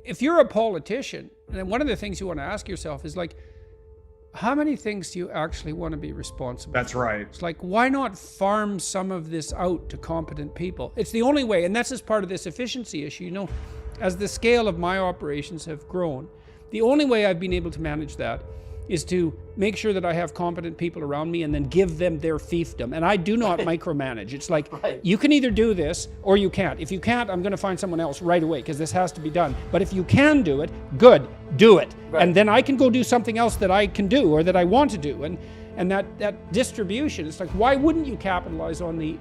if you're a politician, and one of the things you want to ask yourself is like, how many things do you actually want to be responsible That's for? right. It's like, why not farm some of this out to competent people? It's the only way, and that's just part of this efficiency issue. You know, as the scale of my operations have grown, the only way I've been able to manage that is to make sure that I have competent people around me and then give them their fiefdom. And I do not micromanage. It's like, you can either do this or you can't. If you can't, I'm going to find someone else right away because this has to be done. But if you can do it, good, do it. Right. And then I can go do something else that I can do or that I want to do. And that distribution, it's like, why wouldn't you capitalize on the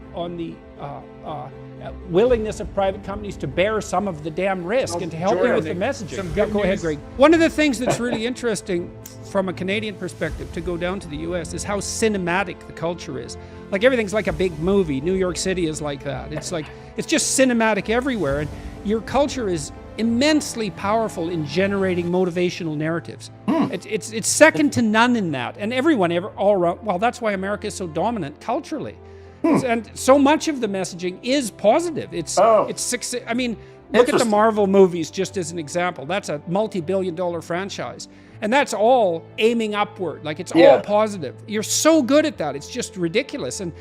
willingness of private companies to bear some of the damn risk and to help you with the messaging? Go ahead, Greg. One of the things that's really interesting from a Canadian perspective to go down to the US is how cinematic the culture is. Like everything's like a big movie. New York City is like that. It's like, it's just cinematic everywhere. And your culture is immensely powerful in generating motivational narratives. It's second to none in that. And everyone all around, well, that's why America is so dominant culturally. And so much of the messaging is positive. It's success. I mean, look at the Marvel movies just as an example. That's a multi-billion-dollar franchise. And that's all aiming upward. Like, it's all positive. You're so good at that. It's just ridiculous. And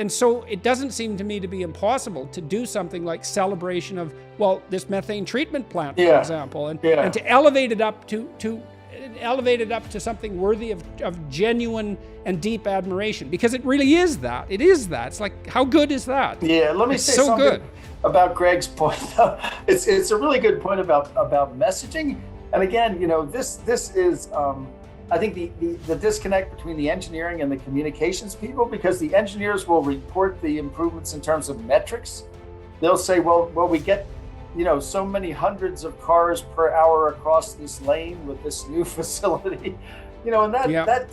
so it doesn't seem to me to be impossible to do something like celebration of, well, this methane treatment plant, for example, and to elevate it up to something worthy of genuine and deep admiration, because it really is that. It is that. It's like, how good is that? Yeah, let me say so something good about Greg's point. It's a really good point about messaging. And again, you know, this is I think the disconnect between the engineering and the communications people, because the engineers will report the improvements in terms of metrics. They'll say, well, we get, you know, so many hundreds of cars per hour across this lane with this new facility, you know, and that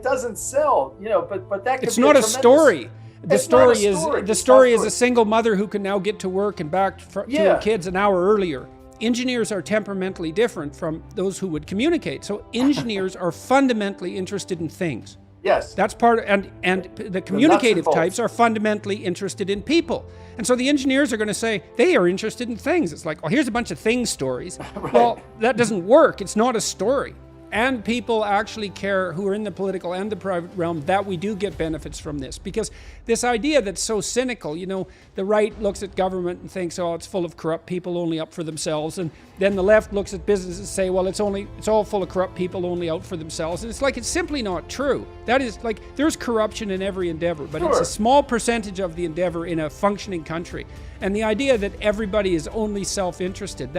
doesn't sell, you know, but that could it's be not a tremendous story. The story is a story. single mother who can now get to work and back to her kids an hour earlier. Engineers are temperamentally different from those who would communicate. So engineers are fundamentally interested in things. Yes. That's part of, and the communicative types are fundamentally interested in people. And so the engineers are going to say they are interested in things. It's like, oh, here's a bunch of thing stories. Right. Well, that doesn't work. It's not a story. And people actually care, who are in the political and the private realm, that we do get benefits from this. Because this idea that's so cynical, you know, the right looks at government and thinks, oh, it's full of corrupt people only up for themselves. And then the left looks at businesses and say, well, it's all full of corrupt people only out for themselves. And it's like, it's simply not true. That is like, there's corruption in every endeavor, but it's a small percentage of the endeavor in a functioning country. And the idea that everybody is only self-interested,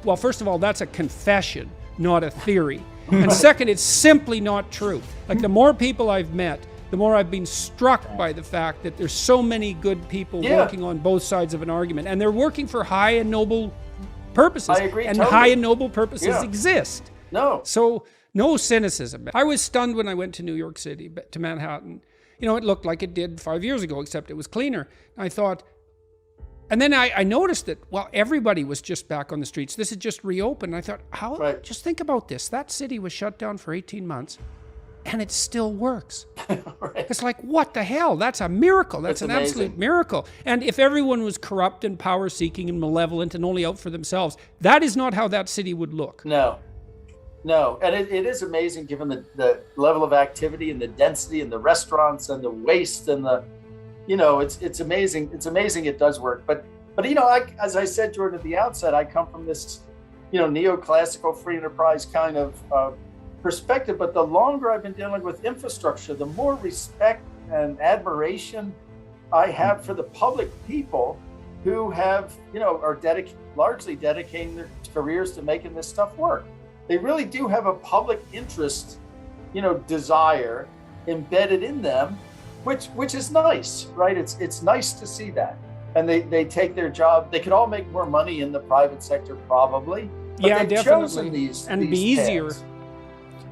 well, first of all, that's a confession, not a theory. And second, it's simply not true. Like, the more people I've met, the more I've been struck by the fact that there's so many good people working on both sides of an argument, and they're working for high and noble purposes. I agree, and totally. high and noble purposes exist. No. So no cynicism. I was stunned when I went to New York City, to Manhattan. You know, it looked like it did 5 years ago, except it was cleaner. I thought, and then I noticed that, well, everybody was just back on the streets. This had just reopened. I thought, just think about this. That city was shut down for 18 months, and it still works. Right. It's like, what the hell? That's a miracle. That's an amazing. absolute miracle. And if everyone was corrupt and power-seeking and malevolent and only out for themselves, that is not how that city would look. No. And it is amazing, given the level of activity and the density and the restaurants and the waste and the, you know, it's amazing. It's amazing it does work. But you know, as I said, Jordan, at the outset, I come from this, you know, neoclassical free enterprise kind of perspective. But the longer I've been dealing with infrastructure, the more respect and admiration I have for the public people who have, you know, are largely dedicating their careers to making this stuff work. They really do have a public interest, you know, desire embedded in them, which is nice, right? It's nice to see that. And they take their job. They could all make more money in the private sector, probably. But Yeah, they've definitely. chosen these and these be easier. paths.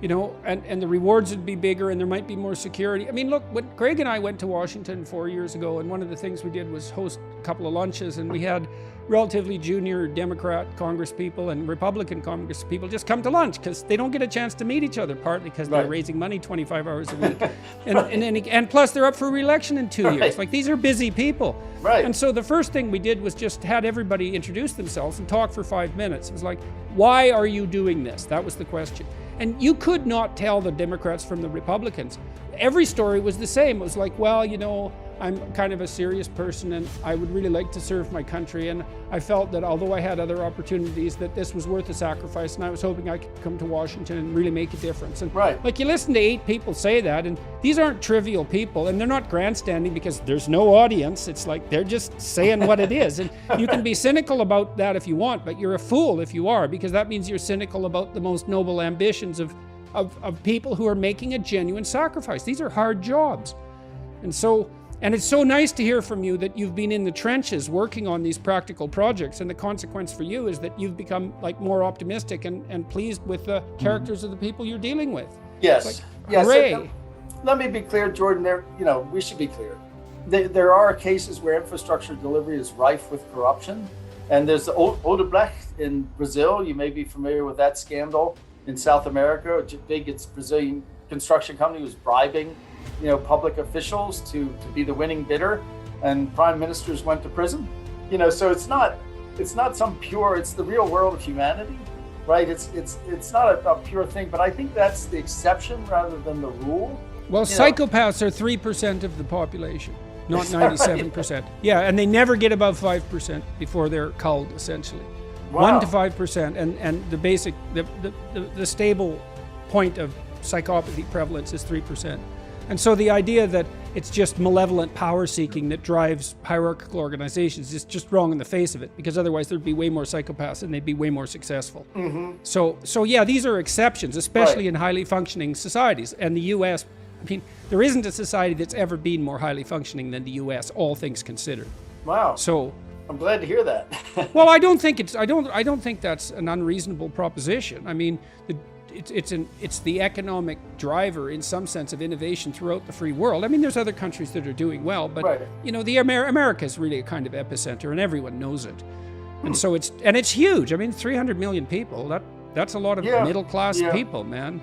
you know, and the rewards would be bigger and there might be more security. I mean, look, when Greg and I went to Washington 4 years ago, and one of the things we did was host a couple of lunches, and we had relatively junior Democrat Congress people and Republican Congress people just come to lunch because they don't get a chance to meet each other, partly because they're raising money 25 hours a week. and plus they're up for re-election in 2 years. Like, these are busy people. Right. And so the first thing we did was just had everybody introduce themselves and talk for 5 minutes. It was like, why are you doing this? That was the question. And you could not tell the Democrats from the Republicans. Every story was the same. It was like, well, you know, I'm kind of a serious person and I would really like to serve my country. And I felt that although I had other opportunities, that this was worth a sacrifice. And I was hoping I could come to Washington and really make a difference. And like, you listen to 8 people say that, and these aren't trivial people, and they're not grandstanding because there's no audience. It's like, they're just saying what it is. And you can be cynical about that if you want, but you're a fool if you are, because that means you're cynical about the most noble ambitions of people who are making a genuine sacrifice. These are hard jobs. And it's so nice to hear from you that you've been in the trenches working on these practical projects, and the consequence for you is that you've become like more optimistic and pleased with the characters of the people you're dealing with. Yes. Like, yes. hooray. So, let me be clear, Jordan. We should be clear. There are cases where infrastructure delivery is rife with corruption, and there's the Odebrecht in Brazil. You may be familiar with that scandal. In South America, it's Brazilian construction company was bribing public officials to be the winning bidder, and prime ministers went to prison. So it's not some pure, it's the real world of humanity, right? It's not a pure thing, but I think that's the exception rather than the rule. Well, psychopaths are 3% of the population, not 97%. Yeah, and they never get above 5% before they're culled, essentially. Wow. 1 to 5%, and the basic, the stable point of psychopathy prevalence is 3%. And so the idea that it's just malevolent power seeking that drives hierarchical organizations is just wrong in the face of it, because otherwise there'd be way more psychopaths and they'd be way more successful. Mm-hmm. So yeah, these are exceptions, especially in highly functioning societies. And the US, I mean, there isn't a society that's ever been more highly functioning than the US, all things considered. Wow. So I'm glad to hear that. Well, I don't think that's an unreasonable proposition. I mean, it's the economic driver in some sense of innovation throughout the free world. I mean, there's other countries that are doing well, but America is really a kind of epicenter, and everyone knows it. And so it's huge. I mean, 300 million people. That's a lot of middle class people, man.